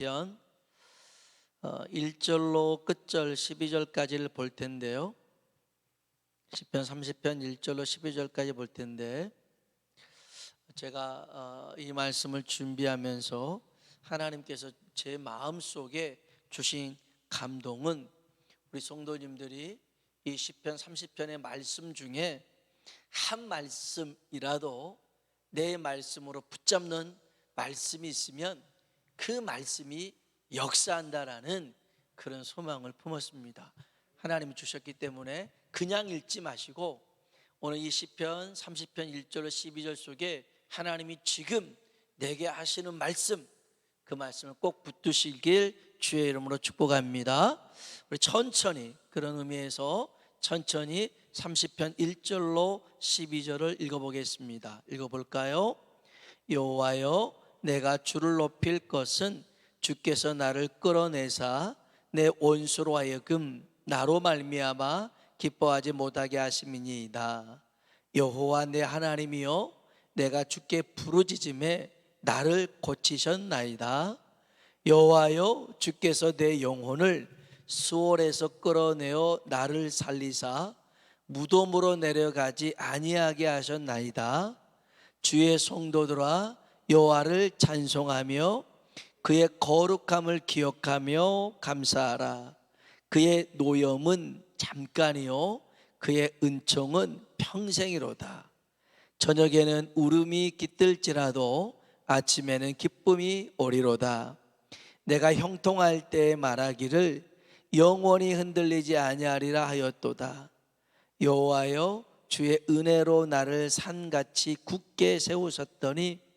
시편 1절로 끝절 12절까지를 볼 텐데요. 시편 30편 1절로 12절까지 볼 텐데, 제가 이 말씀을 준비하면서 하나님께서 제 마음속에 주신 감동은, 우리 성도님들이 이 시편 30편의 말씀 중에 한 말씀이라도 내 말씀으로 붙잡는 말씀이 있으면 그 말씀이 역사한다라는 그런 소망을 품었습니다. 하나님이 주셨기 때문에 그냥 읽지 마시고, 오늘 이 시편 30편 1절로 12절 속에 하나님이 지금 내게 하시는 말씀, 그 말씀을 꼭 붙드시길 주의 이름으로 축복합니다. 우리 천천히, 그런 의미에서 천천히 30편 1절로 12절을 읽어보겠습니다. 읽어볼까요? 여호와여, 내가 주를 높일 것은 주께서 나를 끌어내사 내 원수로 하여금 나로 말미암아 기뻐하지 못하게 하심이니이다. 여호와 내 하나님이여, 내가 주께 부르짖음에 나를 고치셨나이다. 여호와여, 주께서 내 영혼을 수월에서 끌어내어 나를 살리사 무덤으로 내려가지 아니하게 하셨나이다. 주의 성도들아, 여호와를 찬송하며 그의 거룩함을 기억하며 감사하라. 그의 노염은 잠깐이요 그의 은총은 평생이로다. 저녁에는 울음이 깃들지라도 아침에는 기쁨이 오리로다. 내가 형통할 때에 말하기를 영원히 흔들리지 아니하리라 하였도다. 여호와여, 주의 은혜로 나를 산같이 굳게 세우셨더니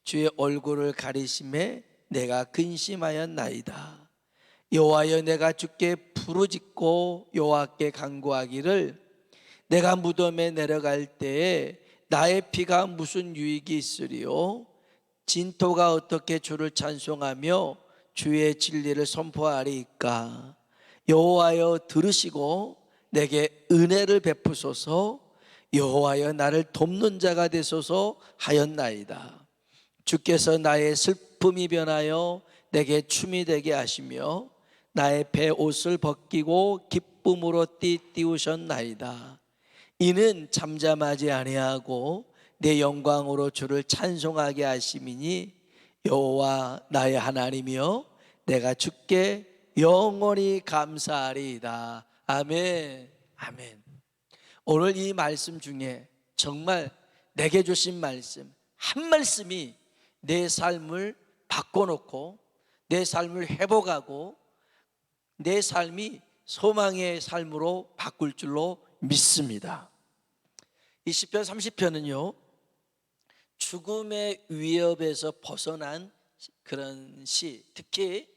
주의 얼굴을 가리심에 내가 근심하였나이다. 여호와여, 내가 주께 부르짖고 여호와께 간구하기를 내가 무덤에 내려갈 때에 나의 피가 무슨 유익이 있으리요? 진토가 어떻게 주를 찬송하며 주의 진리를 선포하리이까? 여호와여, 들으시고 내게 은혜를 베푸소서. 여호와여, 나를 돕는 자가 되소서 하였나이다. 주께서 나의 슬픔이 변하여 내게 춤이 되게 하시며 나의 배 옷을 벗기고 기쁨으로 띠띠우셨나이다. 이는 잠잠하지 아니하고 내 영광으로 주를 찬송하게 하심이니 여호와 나의 하나님이여, 내가 주께 영원히 감사하리이다. 아멘. 아멘. 오늘 이 말씀 중에 정말 내게 주신 말씀 한 말씀이 내 삶을 바꿔놓고 내 삶을 회복하고 내 삶이 소망의 삶으로 바꿀 줄로 믿습니다. 이 시편 30편은요, 죽음의 위협에서 벗어난 그런 시, 특히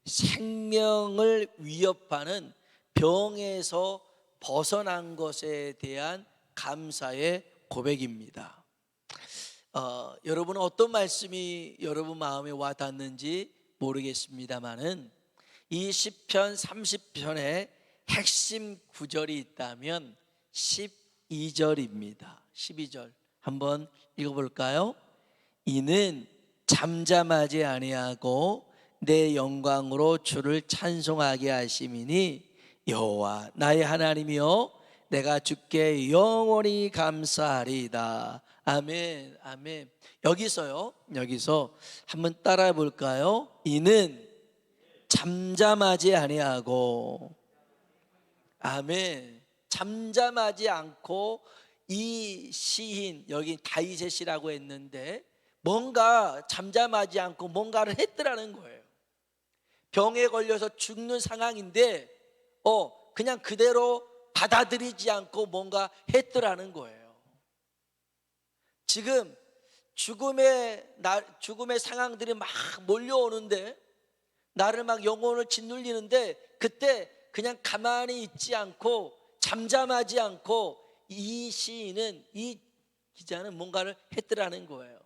생명을 위협하는 병에서 벗어난 것에 대한 감사의 고백입니다. 여러분은 어떤 말씀이 여러분 마음에 와 닿는지 모르겠습니다만은 이 시편 30편의 핵심 구절이 있다면 12절입니다. 12절 한번 읽어볼까요? 이는 잠잠하지 아니하고 내 영광으로 주를 찬송하게 하심이니 여호와 나의 하나님이여, 내가 주께 영원히 감사하리이다. 아멘. 아멘. 여기서 한번 따라해 볼까요? 이는 잠잠하지 아니하고, 아멘, 잠잠하지 않고, 이 시인, 여기 다윗의 시라고 했는데 뭔가 잠잠하지 않고 뭔가를 했더라는 거예요. 병에 걸려서 죽는 상황인데 그냥 그대로 받아들이지 않고 뭔가 했더라는 거예요. 지금 죽음의 상황들이 막 몰려오는데, 나를 막 영혼을 짓눌리는데, 그때 그냥 가만히 있지 않고 잠잠하지 않고 이 시인은, 이 기자는 뭔가를 했더라는 거예요.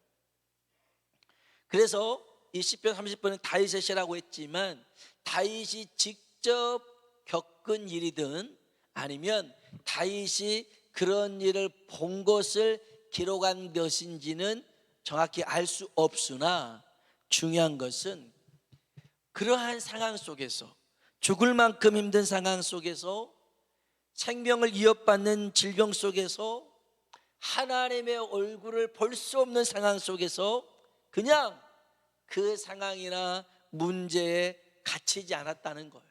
그래서 이 시편 30편은 다윗의 시라고 했지만, 다윗이 직접 겪은 일이든 아니면 다윗이 그런 일을 본 것을 기록한 것인지는 정확히 알 수 없으나, 중요한 것은 그러한 상황 속에서, 죽을 만큼 힘든 상황 속에서, 생명을 위협받는 질병 속에서, 하나님의 얼굴을 볼 수 없는 상황 속에서 그냥 그 상황이나 문제에 갇히지 않았다는 거예요.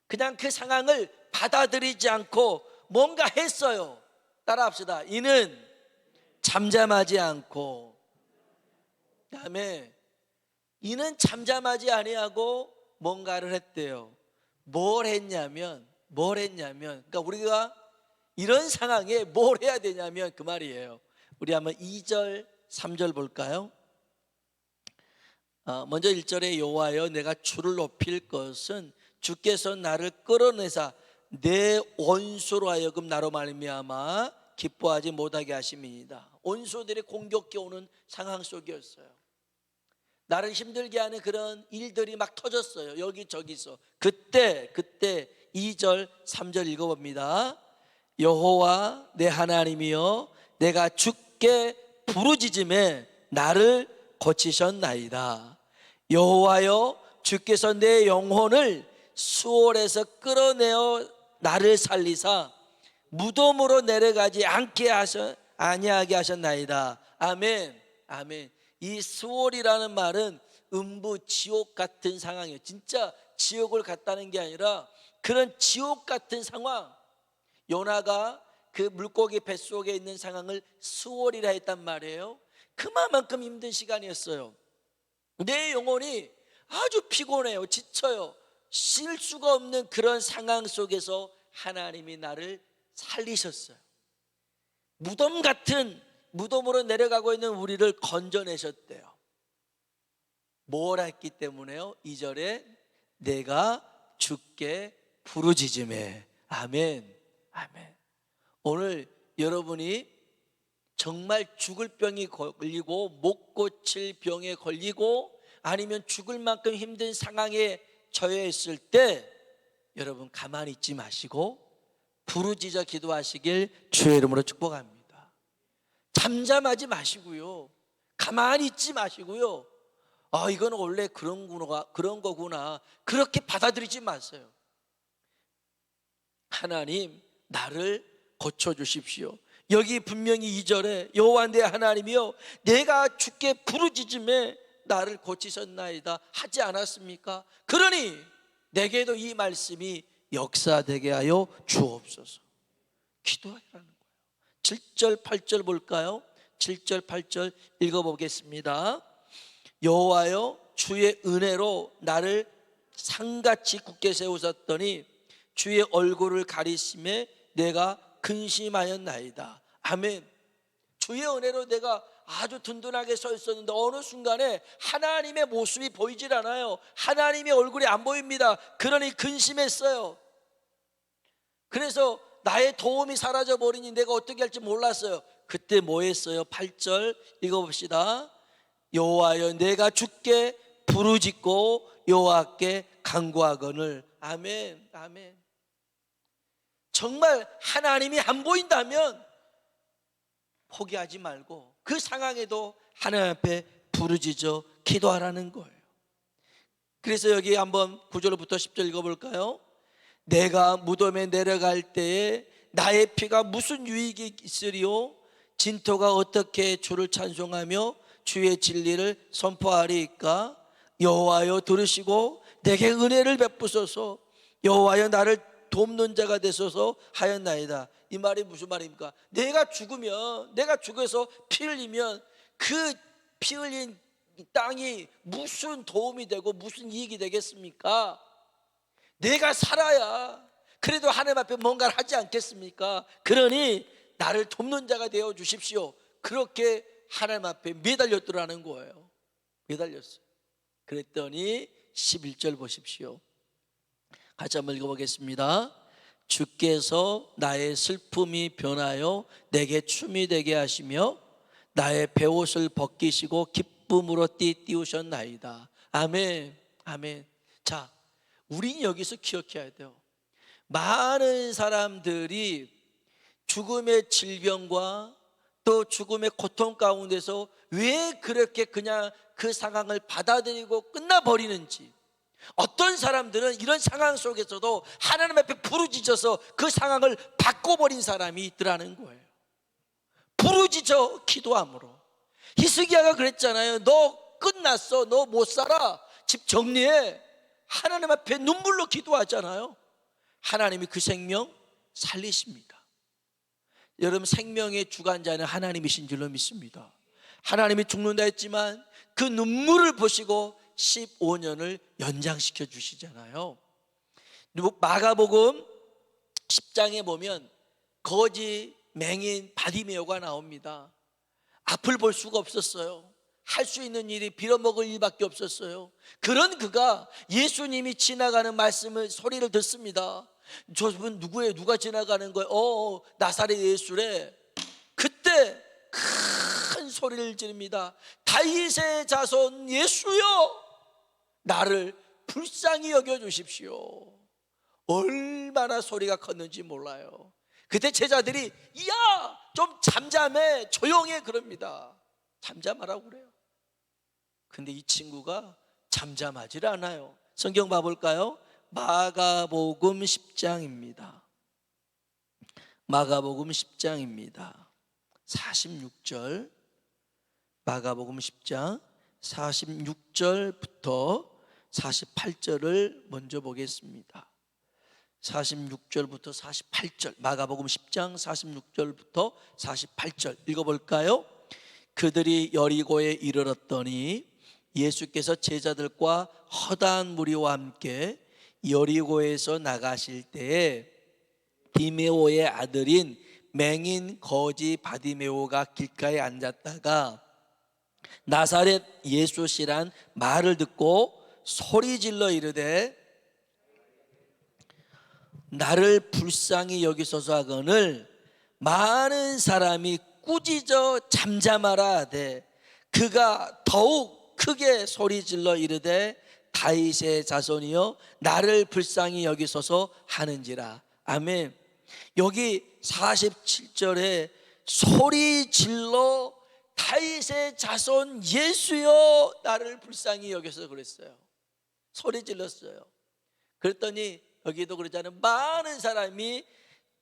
그냥 그 상황을 받아들이지 않고 뭔가 했어요. 따라합시다. 이는 잠잠하지 않고, 그다음에 이는 잠잠하지 아니하고 뭔가를 했대요. 뭘 했냐면 그러니까 우리가 이런 상황에 뭘 해야 되냐면 그 말이에요. 우리 한번 2절 3절 볼까요? 먼저 1절에 여호와여 내가 주를 높일 것은 주께서 나를 끌어내사 내 원수로 하여금 나로 말미암아 기뻐하지 못하게 하심이니이다. 원수들이 공격해 오는 상황 속이었어요. 나를 힘들게 하는 그런 일들이 막 터졌어요. 여기저기서. 그때 2절 3절 읽어봅니다. 여호와 내 하나님이여 내가 주께 부르짖음에 나를 고치셨나이다. 여호와여 주께서 내 영혼을 수월에서 끌어내어 나를 살리사 무덤으로 내려가지 아니하게 하셨나이다. 아멘. 아멘. 이 수월이라는 말은 음부 지옥 같은 상황이에요. 진짜 지옥을 갔다는 게 아니라 그런 지옥 같은 상황. 요나가 그 물고기 뱃속에 있는 상황을 수월이라 했단 말이에요. 그만큼 힘든 시간이었어요. 내 영혼이 아주 피곤해요. 지쳐요. 쉴 수가 없는 그런 상황 속에서 하나님이 나를 살리셨어요. 무덤 같은 무덤으로 내려가고 있는 우리를 건져내셨대요. 뭘 했기 때문에요? 2절에 내가 주께 부르짖음에. 아멘. 아멘. 오늘 여러분이 정말 죽을 병이 걸리고 못 고칠 병에 걸리고 아니면 죽을 만큼 힘든 상황에 처해 있을 때 여러분 가만히 있지 마시고 부르짖어 기도하시길 주의 이름으로 축복합니다. 잠잠하지 마시고요. 가만히 있지 마시고요. 이건 원래 그런 거구나. 그렇게 받아들이지 마세요. 하나님 나를 고쳐주십시오. 여기 분명히 2절에 여호와 내 하나님이여 내가 주께 부르짖음에 나를 고치셨나이다 하지 않았습니까? 그러니 내게도 이 말씀이 역사되게 하여 주옵소서. 기도하라는 거예요. 7절 8절 볼까요? 7절 8절 읽어보겠습니다. 여호와여 주의 은혜로 나를 상같이 굳게 세우셨더니 주의 얼굴을 가리심에 내가 근심하였나이다. 아멘. 주의 은혜로 내가 아주 든든하게 서 있었는데 어느 순간에 하나님의 모습이 보이질 않아요. 하나님의 얼굴이 안 보입니다. 그러니 근심했어요. 그래서 나의 도움이 사라져 버리니 내가 어떻게 할지 몰랐어요. 그때 뭐 했어요? 8절 읽어봅시다. 여호와여 내가 주께 부르짖고 여호와께 간구하거늘. 아멘. 아멘. 정말 하나님이 안 보인다면 포기하지 말고 그 상황에도 하나님 앞에 부르짖어 기도하라는 거예요. 그래서 여기 한번 9절부터 10절 읽어볼까요? 내가 무덤에 내려갈 때에 나의 피가 무슨 유익이 있으리요? 진토가 어떻게 주를 찬송하며 주의 진리를 선포하리이까? 여호와여 들으시고 내게 은혜를 베푸소서. 여호와여 나를 돕는 자가 되소서 하였나이다. 이 말이 무슨 말입니까? 내가 죽어서 피 흘리면 그 피 흘린 땅이 무슨 도움이 되고 무슨 이익이 되겠습니까? 내가 살아야 그래도 하나님 앞에 뭔가를 하지 않겠습니까? 그러니 나를 돕는 자가 되어 주십시오. 그렇게 하나님 앞에 매달렸더라는 거예요. 매달렸어요. 그랬더니 11절 보십시오. 같이 한번 읽어보겠습니다. 주께서 나의 슬픔이 변하여 내게 춤이 되게 하시며 나의 베옷을 벗기시고 기쁨으로 띠우셨나이다. 아멘. 아멘. 자, 우린 여기서 기억해야 돼요. 많은 사람들이 죽음의 질병과 또 죽음의 고통 가운데서 왜 그렇게 그냥 그 상황을 받아들이고 끝나버리는지, 어떤 사람들은 이런 상황 속에서도 하나님 앞에 부르짖어서 그 상황을 바꿔버린 사람이 있더라는 거예요. 부르짖어 기도함으로. 히스기야가 그랬잖아요. 너 끝났어. 너 못 살아. 집 정리해. 하나님 앞에 눈물로 기도하잖아요. 하나님이 그 생명 살리십니다. 여러분, 생명의 주관자는 하나님이신 줄로 믿습니다. 하나님이 죽는다 했지만 그 눈물을 보시고 15년을 연장시켜 주시잖아요. 마가복음 10장에 보면 거지 맹인 바디메오가 나옵니다. 앞을 볼 수가 없었어요. 할 수 있는 일이 빌어먹을 일밖에 없었어요. 그런 그가 예수님이 지나가는 말씀을 소리를 듣습니다. 저분 누구예요? 누가 지나가는 거예요? 나사렛 예수래. 그때 큰 소리를 지릅니다. 다윗의 자손 예수여, 나를 불쌍히 여겨주십시오. 얼마나 소리가 컸는지 몰라요. 그때 제자들이 야, 좀 잠잠해, 조용해 그럽니다. 잠잠하라고 그래요. 근데 이 친구가 잠잠하질 않아요. 성경 봐볼까요? 마가복음 10장입니다. 마가복음 10장입니다. 46절, 마가복음 10장 46절부터 48절을 먼저 보겠습니다. 46절부터 48절, 마가복음 10장 46절부터 48절 읽어볼까요? 그들이 여리고에 이르렀더니 예수께서 제자들과 허다한 무리와 함께 여리고에서 나가실 때에 디메오의 아들인 맹인 거지 바디메오가 길가에 앉았다가 나사렛 예수시란 말을 듣고 소리질러 이르되 나를 불쌍히 여기소서 하거늘 많은 사람이 꾸짖어 잠잠하라 하되 그가 더욱 크게 소리질러 이르되 다윗의 자손이여 나를 불쌍히 여기소서 하는지라. 아멘. 여기 47절에 소리질러 다윗의 자손 예수여 나를 불쌍히 여기소서 그랬어요. 소리질렀어요. 그랬더니 여기도 그러잖아요. 많은 사람이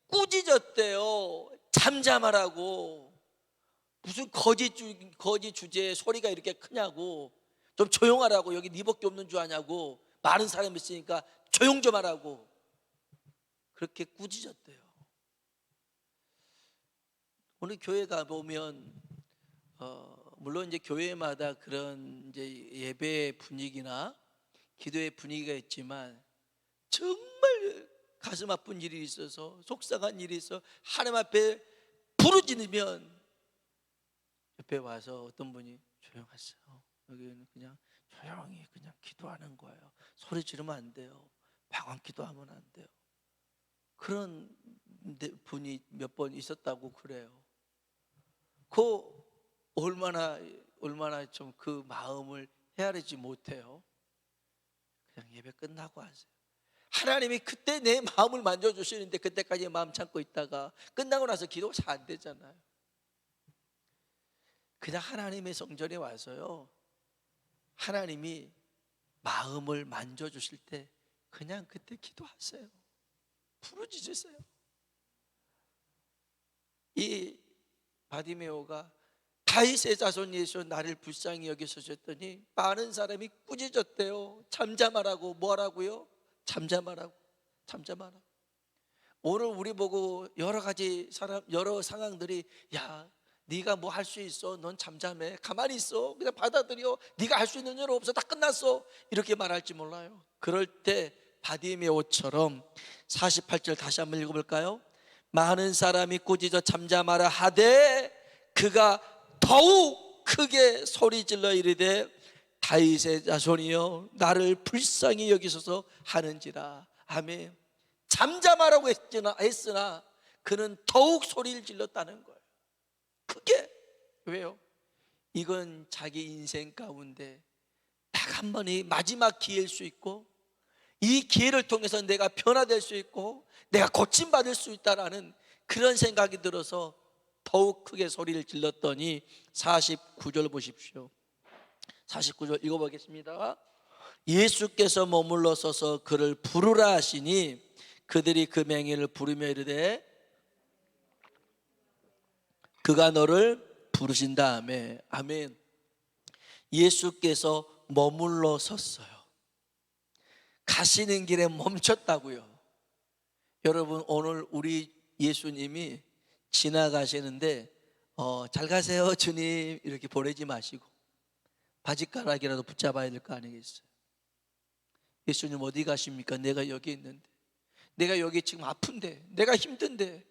꾸짖었대요. 잠잠하라고. 무슨 거짓 주제에 소리가 이렇게 크냐고. 좀 조용하라고. 여기 니밖에 없는 줄 아냐고. 많은 사람이 있으니까 조용 좀 하라고. 그렇게 꾸짖었대요. 오늘 교회 가 보면 물론 이제 교회마다 그런 이제 예배 분위기나 기도의 분위기가 있지만 정말 가슴 아픈 일이 있어서 속상한 일이 있어 하나님 앞에 부르짖으면 옆에 와서 어떤 분이 조용하세요. 여기는 그냥 조용히 그냥 기도하는 거예요. 소리 지르면 안 돼요. 방언 기도하면 안 돼요. 그런 분이 몇 번 있었다고 그래요. 그 얼마나 좀 그 마음을 헤아리지 못해요. 그냥 예배 끝나고 하세요. 하나님이 그때 내 마음을 만져주시는데 그때까지 마음 참고 있다가 끝나고 나서 기도가 잘 안 되잖아요. 그냥 하나님의 성전에 와서요, 하나님이 마음을 만져주실 때 그냥 그때 기도하세요. 부르짖으세요. 이 바디메오가 다윗의 자손 예수 나를 불쌍히 여기소서했더니 많은 사람이 꾸짖었대요. 잠잠하라고. 뭐하라고요? 잠잠하라고. 오늘 우리 보고 여러 가지 여러 상황들이 야, 네가 뭐 할 수 있어? 넌 잠잠해. 가만히 있어. 그냥 받아들여. 네가 할 수 있는 일 없어. 다 끝났어. 이렇게 말할지 몰라요. 그럴 때 바디메오처럼 48절 다시 한번 읽어볼까요? 많은 사람이 꾸짖어 잠잠하라 하되 그가 더욱 크게 소리질러 이르되 다윗의 자손이여 나를 불쌍히 여기소서 하는지라. 아멘. 잠잠하라고 했으나 그는 더욱 소리를 질렀다는 거예요. 크게. 왜요? 이건 자기 인생 가운데 딱 한 번이 마지막 기회일 수 있고 이 기회를 통해서 내가 변화될 수 있고 내가 고침받을 수 있다라는 그런 생각이 들어서 더욱 크게 소리를 질렀더니 49절 보십시오. 49절 읽어보겠습니다. 예수께서 머물러 서서 그를 부르라 하시니 그들이 그 맹인을 부르며 이르되 그가 너를 부르신 다음에 아멘. 예수께서 머물러 섰어요. 가시는 길에 멈췄다고요. 여러분, 오늘 우리 예수님이 지나가시는데 잘 가세요 주님 이렇게 보내지 마시고 바짓가락이라도 붙잡아야 될 거 아니겠어요? 예수님 어디 가십니까? 내가 여기 있는데, 내가 여기 지금 아픈데, 내가 힘든데,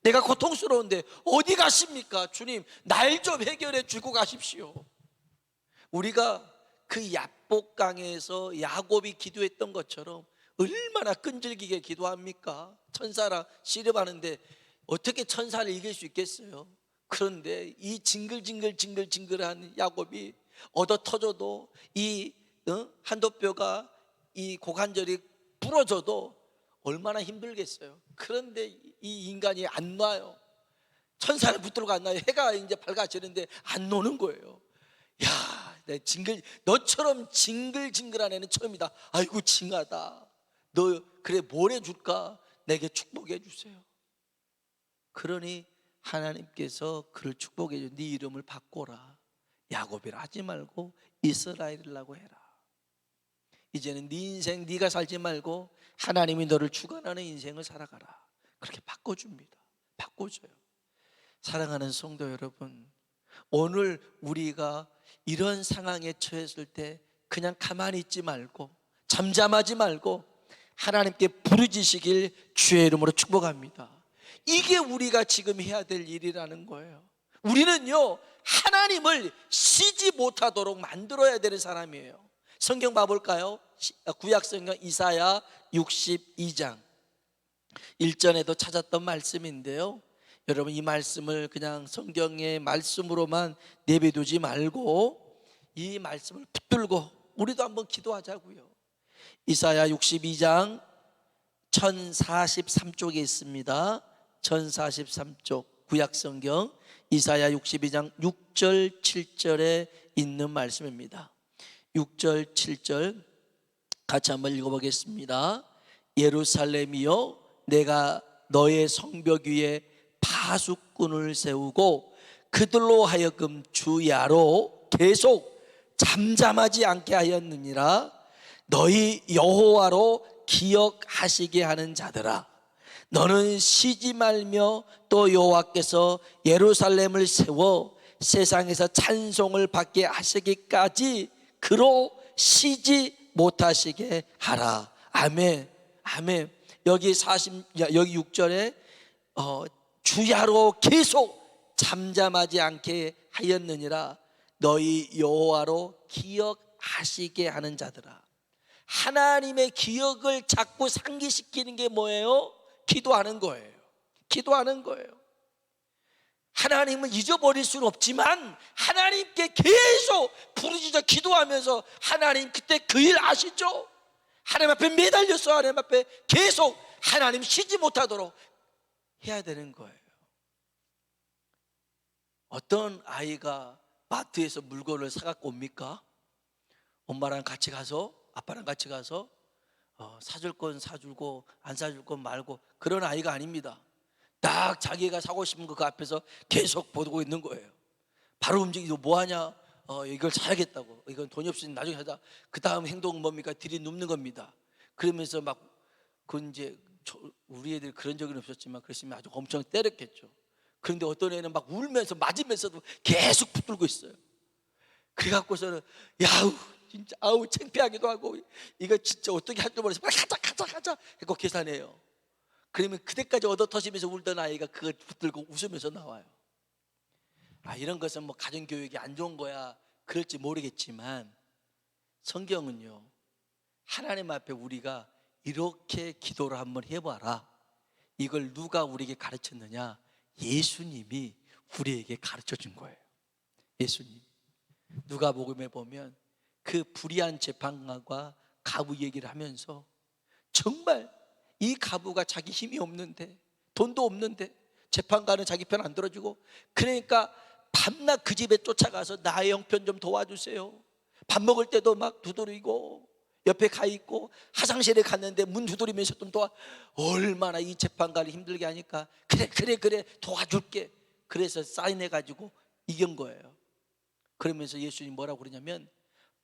내가 고통스러운데 어디 가십니까? 주님, 날 좀 해결해 주고 가십시오. 우리가 그 야복강에서 야곱이 기도했던 것처럼 얼마나 끈질기게 기도합니까? 천사랑 씨름하는데 어떻게 천사를 이길 수 있겠어요? 그런데 이 징글징글한 야곱이 얻어 터져도 이 한도뼈가 이 고관절이 부러져도 얼마나 힘들겠어요. 그런데 이 인간이 안 놔요. 천사를 붙들고 안 놔요. 해가 이제 밝아지는데 안 노는 거예요. 야, 너처럼 징글징글한 애는 처음이다. 아이고 징하다. 너 그래 뭘 해줄까? 내게 축복해 주세요. 그러니 하나님께서 그를 축복해 줘. 네 이름을 바꿔라. 야곱이라 하지 말고 이스라엘이라고 해라. 이제는 네 인생 네가 살지 말고 하나님이 너를 주관하는 인생을 살아가라. 그렇게 바꿔줍니다. 바꿔줘요. 사랑하는 성도 여러분, 오늘 우리가 이런 상황에 처했을 때 그냥 가만히 있지 말고 잠잠하지 말고 하나님께 부르짖으시길 주의 이름으로 축복합니다. 이게 우리가 지금 해야 될 일이라는 거예요. 우리는요, 하나님을 쉬지 못하도록 만들어야 되는 사람이에요. 성경 봐볼까요? 구약 성경 이사야 62장 1절에도 찾았던 말씀인데요, 여러분 이 말씀을 그냥 성경의 말씀으로만 내비두지 말고 이 말씀을 붙들고 우리도 한번 기도하자고요. 이사야 62장 1043쪽에 있습니다. 1043쪽 구약성경 이사야 62장 6절 7절에 있는 말씀입니다. 6절 7절 같이 한번 읽어보겠습니다. 예루살렘이여, 내가 너의 성벽 위에 파수꾼을 세우고 그들로 하여금 주야로 계속 잠잠하지 않게 하였느니라. 너희 여호와로 기억하시게 하는 자들아, 너는 쉬지 말며 또 여호와께서 예루살렘을 세워 세상에서 찬송을 받게 하시기까지 그로 쉬지 못하시게 하라. 아멘. 아멘. 여기 6절에 주야로 계속 잠잠하지 않게 하였느니라. 너희 여호와로 기억하시게 하는 자들아. 하나님의 기억을 자꾸 상기시키는 게 뭐예요? 기도하는 거예요. 기도하는 거예요. 하나님을 잊어버릴 수는 없지만 하나님께 계속 부르짖어 기도하면서 하나님 그때 그 일 아시죠? 하나님 앞에 매달려서 하나님 앞에 계속 하나님 쉬지 못하도록 해야 되는 거예요. 어떤 아이가 마트에서 물건을 사갖고 옵니까? 엄마랑 같이 가서, 아빠랑 같이 가서 사줄 건 사주고 안 사줄 건 말고 그런 아이가 아닙니다. 딱 자기가 사고 싶은 거 그 앞에서 계속 보고 있는 거예요. 바로 움직이고 뭐하냐? 이걸 사야겠다고. 이건 돈이 없으니 나중에 하자. 그 다음 행동은 뭡니까? 들이눕는 겁니다. 그러면서 막 이제 우리 애들 그런 적은 없었지만 그랬으면 아주 엄청 때렸겠죠. 그런데 어떤 애는 막 울면서 맞으면서도 계속 붙들고 있어요. 그래갖고서는 야우 진짜 아우 창피하기도 하고 이거 진짜 어떻게 할 줄 모르겠어. 빨리 가자 하고 계산해요. 그러면 그때까지 얻어 터지면서 울던 아이가 그걸 붙들고 웃으면서 나와요. 이런 것은 뭐 가정교육이 안 좋은 거야 그럴지 모르겠지만 성경은요, 하나님 앞에 우리가 이렇게 기도를 한번 해봐라. 이걸 누가 우리에게 가르쳤느냐? 예수님이 우리에게 가르쳐 준 거예요. 예수님. 누가복음에 보면 그 불의한 재판관과 가부 얘기를 하면서 정말 이 가부가 자기 힘이 없는데 돈도 없는데 재판관은 자기 편 안 들어주고 그러니까 밤낮 그 집에 쫓아가서 나의 형편 좀 도와주세요. 밥 먹을 때도 막 두드리고 옆에 가 있고 화장실에 갔는데 문 두드리면서 또 얼마나 이 재판관을 힘들게 하니까 그래 도와줄게. 그래서 사인해가지고 이긴 거예요. 그러면서 예수님이 뭐라고 그러냐면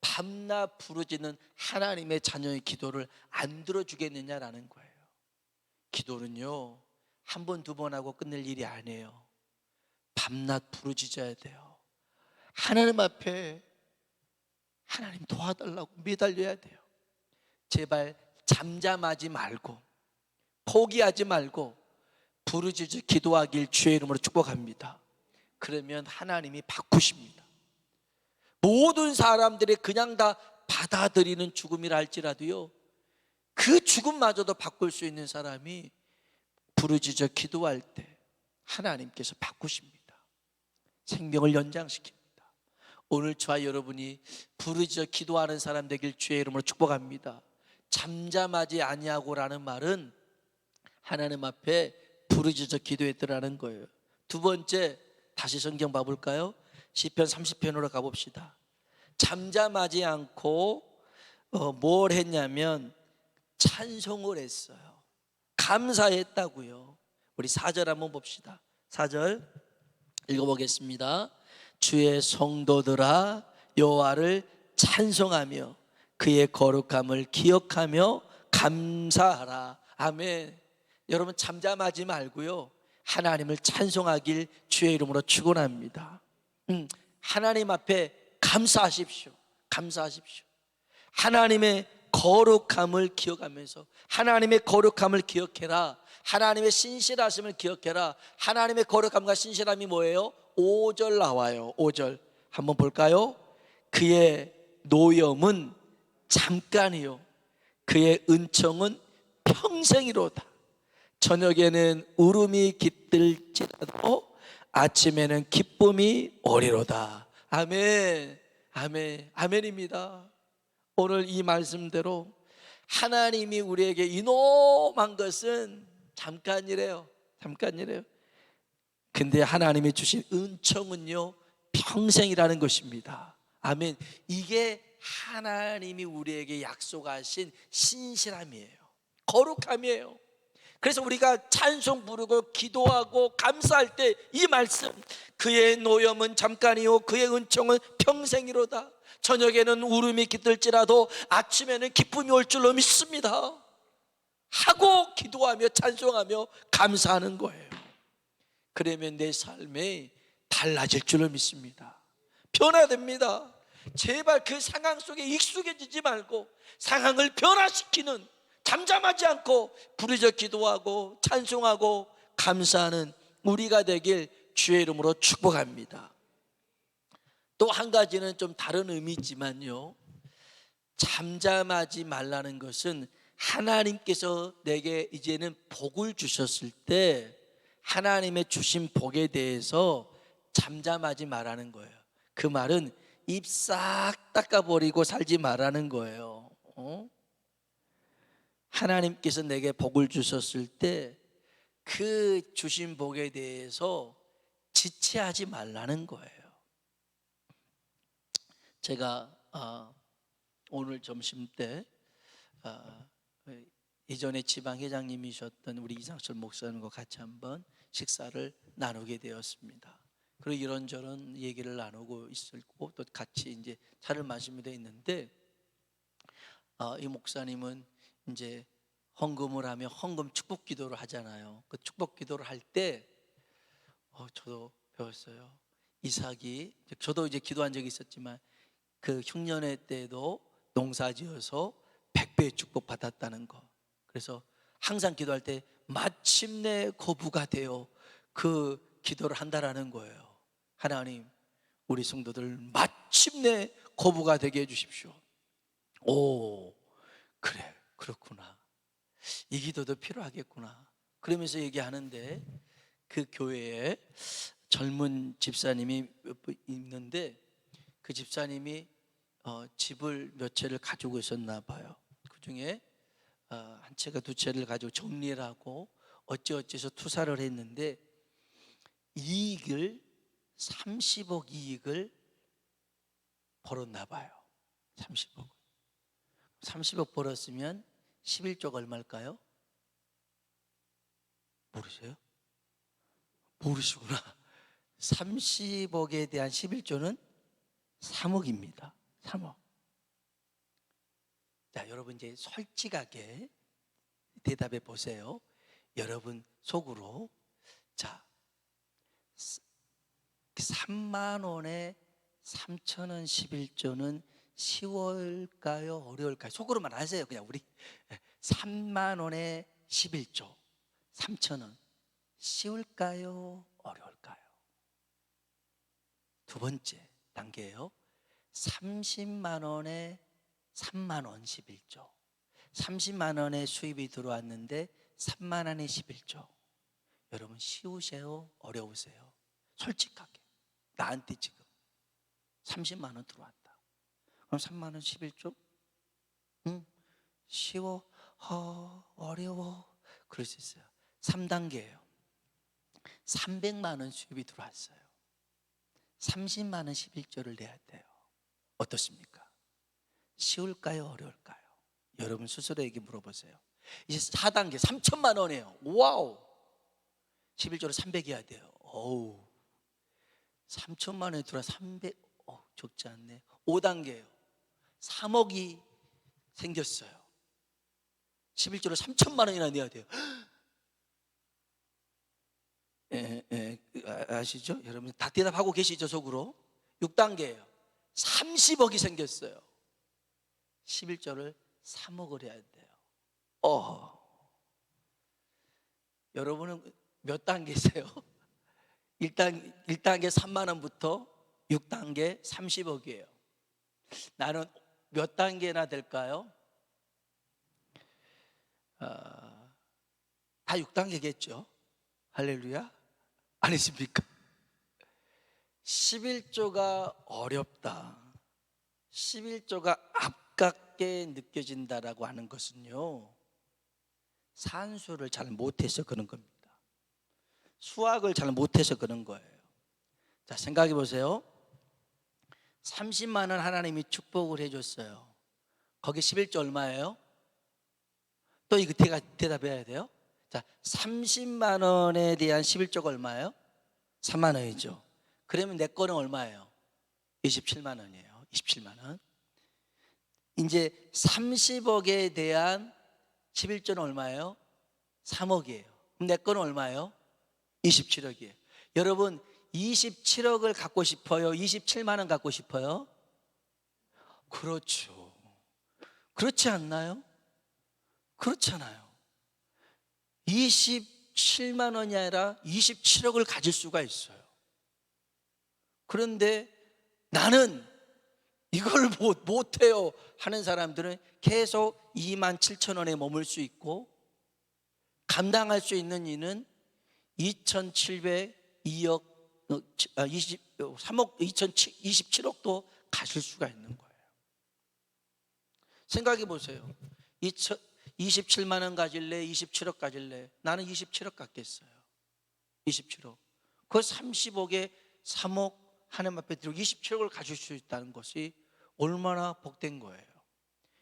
밤낮 부르짖는 하나님의 자녀의 기도를 안 들어주겠느냐라는 거예요. 기도는요, 한 번, 두 번 하고 끝낼 일이 아니에요. 밤낮 부르짖어야 돼요. 하나님 앞에 하나님 도와달라고 매달려야 돼요. 제발 잠잠하지 말고 포기하지 말고 부르짖어 기도하길 주의 이름으로 축복합니다. 그러면 하나님이 바꾸십니다. 모든 사람들이 그냥 다 받아들이는 죽음이라 할지라도요, 그 죽음마저도 바꿀 수 있는 사람이 부르짖어 기도할 때 하나님께서 바꾸십니다. 생명을 연장시킵니다. 오늘 저와 여러분이 부르짖어 기도하는 사람 되길 주의 이름으로 축복합니다. 잠잠하지 아니하고라는 말은 하나님 앞에 부르짖어 기도했더라는 거예요. 두 번째, 다시 성경 봐볼까요? 시편 30편으로 가봅시다. 잠잠하지 않고 뭘 했냐면 찬송을 했어요. 감사했다고요. 우리 4절 한번 봅시다. 4절 읽어보겠습니다. 주의 성도들아 여호와를 찬송하며 그의 거룩함을 기억하며 감사하라. 아멘. 여러분 잠잠하지 말고요, 하나님을 찬송하길 주의 이름으로 축원합니다. 하나님 앞에 감사하십시오. 감사하십시오. 하나님의 거룩함을 기억하면서 하나님의 거룩함을 기억해라. 하나님의 신실하심을 기억해라. 하나님의 거룩함과 신실함이 뭐예요? 5절 나와요. 5절 한번 볼까요? 그의 노염은 잠깐이요 그의 은총은 평생이로다. 저녁에는 울음이 깃들지라도 아침에는 기쁨이 오리로다. 아멘. 아멘. 아멘입니다. 오늘 이 말씀대로 하나님이 우리에게 이놈한 것은 잠깐이래요. 잠깐이래요. 근데 하나님이 주신 은총은요 평생이라는 것입니다. 아멘. 이게 하나님이 우리에게 약속하신 신실함이에요. 거룩함이에요. 그래서 우리가 찬송 부르고 기도하고 감사할 때 이 말씀, 그의 노염은 잠깐이요 그의 은총은 평생이로다. 저녁에는 울음이 깃들지라도 아침에는 기쁨이 올 줄로 믿습니다 하고 기도하며 찬송하며 감사하는 거예요. 그러면 내 삶이 달라질 줄로 믿습니다. 변화됩니다. 제발 그 상황 속에 익숙해지지 말고 상황을 변화시키는, 잠잠하지 않고 부르짖어 기도하고 찬송하고 감사하는 우리가 되길 주의 이름으로 축복합니다. 또 한 가지는 좀 다른 의미지만요, 잠잠하지 말라는 것은 하나님께서 내게 이제는 복을 주셨을 때 하나님의 주신 복에 대해서 잠잠하지 말라는 거예요. 그 말은 입 싹 닦아버리고 살지 말라는 거예요. 하나님께서 내게 복을 주셨을 때 그 주신 복에 대해서 지체하지 말라는 거예요. 제가 오늘 점심 때 이전에 지방회장님이셨던 우리 이상철 목사님과 같이 한번 식사를 나누게 되었습니다. 그리고 이런저런 얘기를 나누고 있었고 또 같이 이제 차를 마시며 있는데 이 목사님은 이제 헌금을 하며 헌금 축복 기도를 하잖아요. 그 축복 기도를 할 때 저도 배웠어요. 이삭이, 저도 이제 기도한 적이 있었지만 그 흉년의 때도 농사지어서 100배의 축복 받았다는 거. 그래서 항상 기도할 때 마침내 거부가 되어 그 기도를 한다라는 거예요. 하나님, 우리 성도들 마침내 거부가 되게 해주십시오. 오, 그래, 그렇구나. 이 기도도 필요하겠구나. 그러면서 얘기하는데 그 교회에 젊은 집사님이 있는데 그 집사님이 집을 몇 채를 가지고 있었나 봐요. 그 중에 한 채가 두 채를 가지고 정리를 하고 어찌어찌해서 투사를 했는데 이익을 30억 이익을 벌었나 봐요. 30억. 30억 벌었으면 11조가 얼마일까요? 모르세요? 모르시구나. 30억에 대한 11조는 3억입니다. 3억. 자, 여러분 이제 솔직하게 대답해 보세요. 여러분 속으로. 자, 3만 원에 3천 원 11조는 쉬울까요? 어려울까요? 속으로만 하세요. 그냥 우리 3만 원에 11조 3천 원 쉬울까요? 어려울까요? 두 번째 단계예요. 30만 원에 3만 원 11조. 30만 원의 수입이 들어왔는데 3만 원에 11조. 여러분 쉬우세요? 어려우세요? 솔직하게. 나한테 지금 30만 원 들어왔다. 그럼 3만 원 11조? 쉬워? 어려워? 그럴 수 있어요. 3단계예요. 300만 원 수입이 들어왔어요. 30만 원 11조를 내야 돼요. 어떻습니까? 쉬울까요? 어려울까요? 여러분 스스로에게 물어보세요. 이제 4단계 3천만 원이에요. 와우. 11조로 300 해야 돼요. 어우. 3천만 원에 들어와 300. 적지 않네. 5단계예요. 3억이 생겼어요. 11조로 3천만 원이나 내야 돼요. 아시죠? 여러분 다 대답하고 계시죠? 속으로. 6단계예요. 30억이 생겼어요. 11조를 3억을 해야 돼요. 여러분은 몇 단계세요? 1단계 3만 원부터 6단계 30억이에요. 나는 몇 단계나 될까요? 다 6단계겠죠? 할렐루야? 아니십니까? 11조가 어렵다, 11조가 아깝게 느껴진다라고 하는 것은요, 산수를 잘 못해서 그런 겁니다. 수학을 잘 못해서 그런 거예요. 자, 생각해 보세요. 30만 원 하나님이 축복을 해줬어요. 거기 11조 얼마예요? 또 이거 대답해야 돼요. 자, 30만 원에 대한 11조가 얼마예요? 3만 원이죠. 그러면 내 거는 얼마예요? 27만 원이에요. 27만 원. 이제 30억에 대한 11조는 얼마예요? 3억이에요. 그럼 내 거는 얼마예요? 27억이에요. 여러분 27억을 갖고 싶어요? 27만 원 갖고 싶어요? 그렇죠. 그렇지 않나요? 그렇잖아요. 27만 원이 아니라 27억을 가질 수가 있어요. 그런데 나는 이걸 못해요 하는 사람들은 계속 2만 7천 원에 머물 수 있고, 감당할 수 있는 이는 2,702억 3억 2,027억도 가실 수가 있는 거예요. 생각해 보세요. 27만 원 가질래? 27억 가질래? 나는 27억 갖겠어요. 27억. 그 30억에 3억 하나님 앞에 드리고 27억을 가질 수 있다는 것이 얼마나 복된 거예요.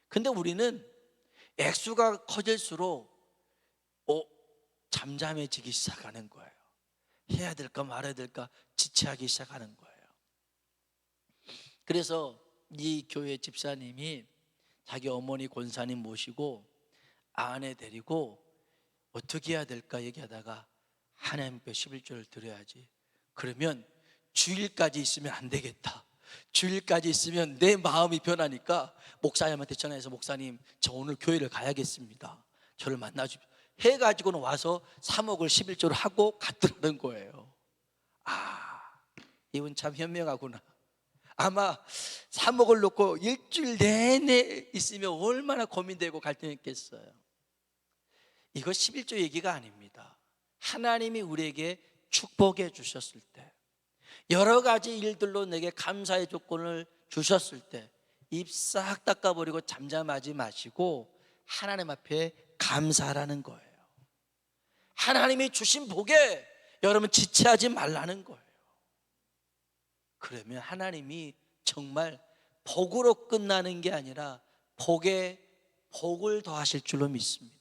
근데 우리는 액수가 커질수록 잠잠해지기 시작하는 거예요. 해야 될까 말아야 될까 지체하기 시작하는 거예요. 그래서 이 교회 집사님이 자기 어머니 권사님 모시고 아내 데리고 어떻게 해야 될까 얘기하다가 하나님께 11조를 드려야지. 그러면 주일까지 있으면 안 되겠다. 주일까지 있으면 내 마음이 변하니까 목사님한테 전화해서 목사님 저 오늘 교회를 가야겠습니다. 저를 만나주십시오. 해가지고는 와서 3억을 11조를 하고 갔더라는 거예요. 이분 참 현명하구나. 아마 3억을 놓고 일주일 내내 있으면 얼마나 고민되고 갈등했겠어요. 이거 11조 얘기가 아닙니다. 하나님이 우리에게 축복해 주셨을 때, 여러 가지 일들로 내게 감사의 조건을 주셨을 때 입 싹 닦아버리고 잠잠하지 마시고 하나님 앞에 감사하라는 거예요. 하나님이 주신 복에 여러분 지체하지 말라는 거예요. 그러면 하나님이 정말 복으로 끝나는 게 아니라 복의 복을 더하실 줄로 믿습니다.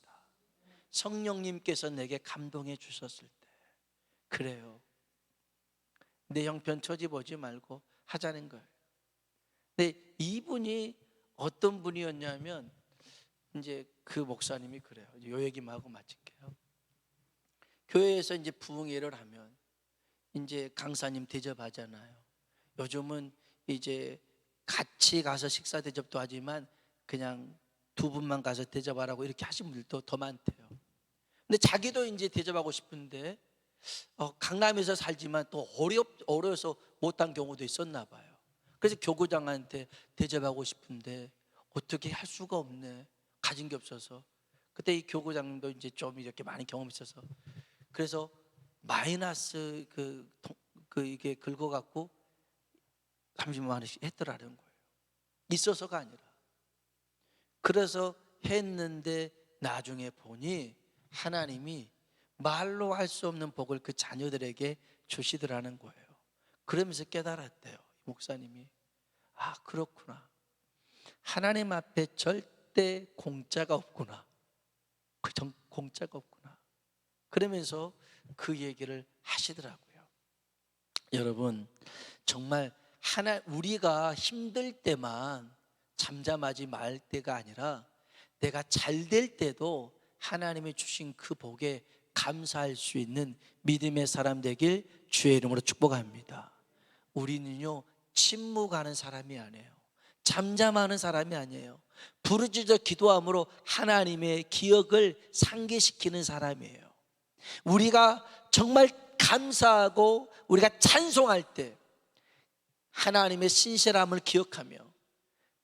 성령님께서 내게 감동해 주셨을 때, 그래요, 내 형편 처지 보지 말고 하자는 거예요. 근데 이분이 어떤 분이었냐면, 이제 그 목사님이 그래요. 요 얘기만 하고 마칠게요. 교회에서 이제 부흥회를 하면 이제 강사님 대접하잖아요. 요즘은 이제 같이 가서 식사 대접도 하지만 그냥 두 분만 가서 대접하라고 이렇게 하신 분들도 더 많대요. 근데 자기도 이제 대접하고 싶은데 강남에서 살지만 또 어려서 못한 경우도 있었나 봐요. 그래서 교구장한테 대접하고 싶은데 어떻게 할 수가 없네, 가진 게 없어서. 그때 이 교구장도 이제 좀 이렇게 많은 경험이 있어서, 그래서 마이너스 이게 긁어갖고 30만 원씩 했더라는 거예요. 있어서가 아니라. 그래서 했는데 나중에 보니 하나님이 말로 할 수 없는 복을 그 자녀들에게 주시더라는 거예요. 그러면서 깨달았대요, 목사님이. 아, 그렇구나, 하나님 앞에 절대 공짜가 없구나, 공짜가 없구나. 그러면서 그 얘기를 하시더라고요. 여러분, 정말 우리가 힘들 때만 잠잠하지 말 때가 아니라 내가 잘 될 때도 하나님이 주신 그 복에 감사할 수 있는 믿음의 사람 되길 주의 이름으로 축복합니다. 우리는요, 침묵하는 사람이 아니에요. 잠잠하는 사람이 아니에요. 부르짖어 기도함으로 하나님의 기억을 상기시키는 사람이에요. 우리가 정말 감사하고 우리가 찬송할 때 하나님의 신실함을 기억하며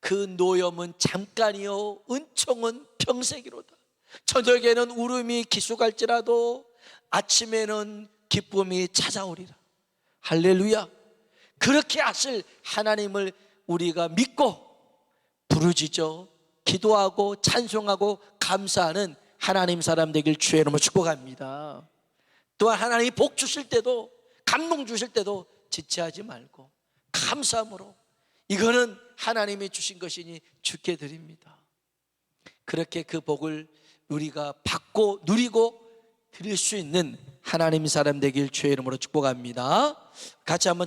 그 노염은 잠깐이요 은총은 평생이로다. 저녁에는 울음이 기수갈지라도 아침에는 기쁨이 찾아오리라. 할렐루야. 그렇게 하실 하나님을 우리가 믿고 부르짖어 기도하고 찬송하고 감사하는 하나님 사람 되길 주의 이름으로 축복합니다. 또한 하나님이 복 주실 때도, 감동 주실 때도 지체하지 말고 감사함으로, 이거는 하나님이 주신 것이니 주께 드립니다. 그렇게 그 복을 우리가 받고 누리고 드릴 수 있는 하나님 사람 되길 주의 이름으로 축복합니다. 같이 한번